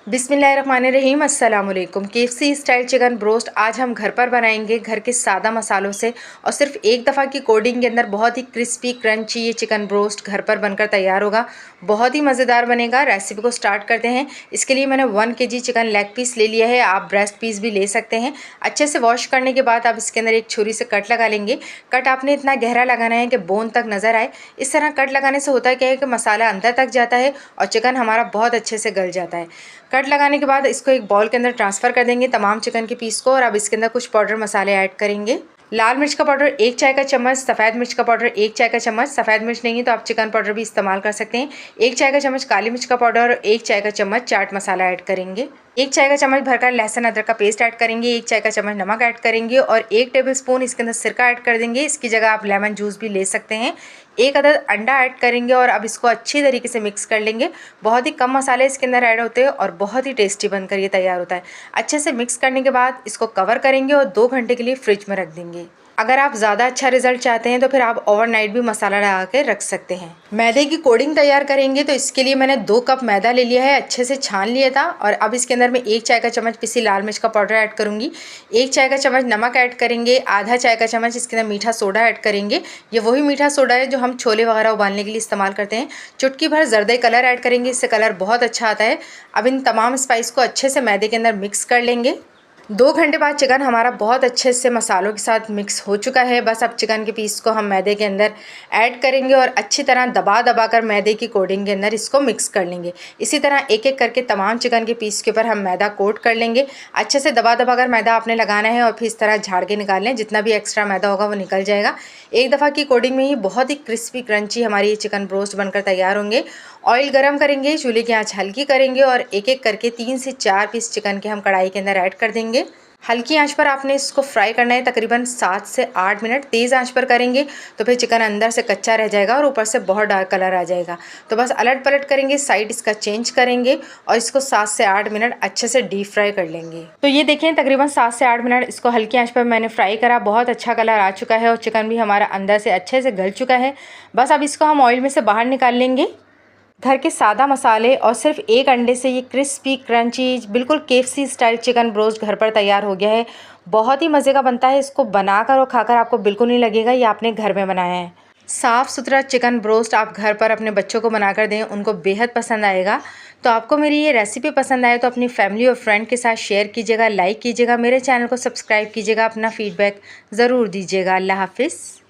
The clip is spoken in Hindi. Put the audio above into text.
बिस्मिल्लाहिर्रहमानिर्रहीम अस्सलाम वालेकुम। KFC स्टाइल चिकन ब्रोस्ट आज हम घर पर बनाएंगे घर के सादा मसालों से और सिर्फ एक दफ़ा की कोडिंग के अंदर बहुत ही क्रिस्पी क्रंची ये चिकन ब्रोस्ट घर पर बनकर तैयार होगा। बहुत ही मज़ेदार बनेगा। रेसिपी को स्टार्ट करते हैं। इसके लिए मैंने 1 kg चिकन लेग पीस ले लिया है। आप ब्रेस्ट पीस भी ले सकते हैं। अच्छे से वॉश करने के बाद आप इसके अंदर एक छुरी से कट लगा लेंगे। कट आपने इतना गहरा लगाना है कि बोन तक नज़र आए। इस तरह कट लगाने से होता क्या है कि मसाला अंदर तक जाता है और चिकन हमारा बहुत अच्छे से गल जाता है। कट लगाने के बाद इसको एक बाउल के अंदर ट्रांसफ़र कर देंगे तमाम चिकन के पीस को और अब इसके अंदर कुछ पाउडर मसाले ऐड करेंगे। लाल मिर्च का पाउडर 1 चाय का चम्मच, सफ़ेद मिर्च का पाउडर 1 चाय का चम्मच, सफ़ेद मिर्च नहीं है तो आप चिकन पाउडर भी इस्तेमाल कर सकते हैं। 1 चाय का चम्मच काली मिर्च का पाउडर और 1 चाय का चम्मच चाट मसाला ऐड करेंगे। 1 चाय का चम्मच भरकर लहसुन अदरक का पेस्ट ऐड करेंगे। 1 चाय का चम्मच नमक ऐड करेंगे और 1 टेबलस्पून इसके अंदर सिरका ऐड कर देंगे। इसकी जगह आप लेमन जूस भी ले सकते हैं। 1 अदद अंडा ऐड करेंगे और अब इसको अच्छी तरीके से मिक्स कर लेंगे। बहुत ही कम मसाले इसके अंदर ऐड होते हैं और बहुत ही टेस्टी बनकर ये तैयार होता है। अच्छे से मिक्स करने के बाद इसको कवर करेंगे और 2 घंटे के लिए फ्रिज में रख देंगे। अगर आप ज़्यादा अच्छा रिजल्ट चाहते हैं तो फिर आप ओवरनाइट भी मसाला लगा के रख सकते हैं। मैदे की कोडिंग तैयार करेंगे तो इसके लिए मैंने 2 कप मैदा ले लिया है। अच्छे से छान लिया था और अब इसके अंदर मैं 1 चाय का चम्मच पिसी लाल मिर्च का पाउडर ऐड करूँगी। 1 चाय का चम्मच नमक ऐड करेंगे। आधा चाय का चम्मच इसके अंदर मीठा सोडा ऐड करेंगे। ये वही मीठा सोडा है जो हम छोले वगैरह उबालने के लिए इस्तेमाल करते हैं। चुटकी भर जर्दे कलर ऐड करेंगे, इससे कलर बहुत अच्छा आता है। अब इन तमाम स्पाइस को अच्छे से मैदे के अंदर मिक्स कर लेंगे। 2 घंटे बाद चिकन हमारा बहुत अच्छे से मसालों के साथ मिक्स हो चुका है। बस अब चिकन के पीस को हम मैदे के अंदर ऐड करेंगे और अच्छी तरह दबा दबा कर मैदे की कोटिंग के अंदर इसको मिक्स कर लेंगे। इसी तरह एक एक करके तमाम चिकन के पीस के ऊपर हम मैदा कोट कर लेंगे। अच्छे से दबा दबा कर मैदा आपने लगाना है और फिर इस तरह झाड़ के निकाल लें। जितना भी एक्स्ट्रा मैदा होगा वो निकल जाएगा। एक दफ़ा की कोटिंग में ही बहुत ही क्रिस्पी क्रंची हमारी ये चिकन ब्रोस्ट बनकर तैयार होंगे। ऑयल गरम करेंगे, चूल्हे की आँच हल्की करेंगे और एक एक करके 3 से 4 पीस चिकन के हम कढ़ाई के अंदर ऐड कर देंगे। हल्की आंच पर आपने इसको फ्राई करना है तकरीबन 7 से 8 मिनट। तेज़ आंच पर करेंगे तो फिर चिकन अंदर से कच्चा रह जाएगा और ऊपर से बहुत डार्क कलर आ जाएगा। तो बस अलट पलट करेंगे, साइड इसका चेंज करेंगे और इसको 7 से 8 मिनट अच्छे से डीप फ्राई कर लेंगे। तो ये देखें तकरीबन 7 से 8 मिनट इसको हल्की आंच पर मैंने फ्राई करा। बहुत अच्छा कलर आ चुका है और चिकन भी हमारा अंदर से अच्छे से गल चुका है। बस अब इसको हम ऑयल में से बाहर निकाल लेंगे। घर के सादा मसाले और सिर्फ एक अंडे से ये क्रिस्पी क्रंची बिल्कुल KFC स्टाइल चिकन ब्रोस्ट घर पर तैयार हो गया है। बहुत ही मज़े का बनता है। इसको बनाकर और खाकर आपको बिल्कुल नहीं लगेगा ये आपने घर में बनाया है। साफ़ सुथरा चिकन ब्रोस्ट आप घर पर अपने बच्चों को बनाकर दें, उनको बेहद पसंद आएगा। तो आपको मेरी ये रेसिपी पसंद आए तो अपनी फैमिली और फ्रेंड के साथ शेयर कीजिएगा, लाइक कीजिएगा, मेरे चैनल को सब्सक्राइब कीजिएगा, अपना फ़ीडबैक ज़रूर दीजिएगा। अल्लाह हाफ़िज़।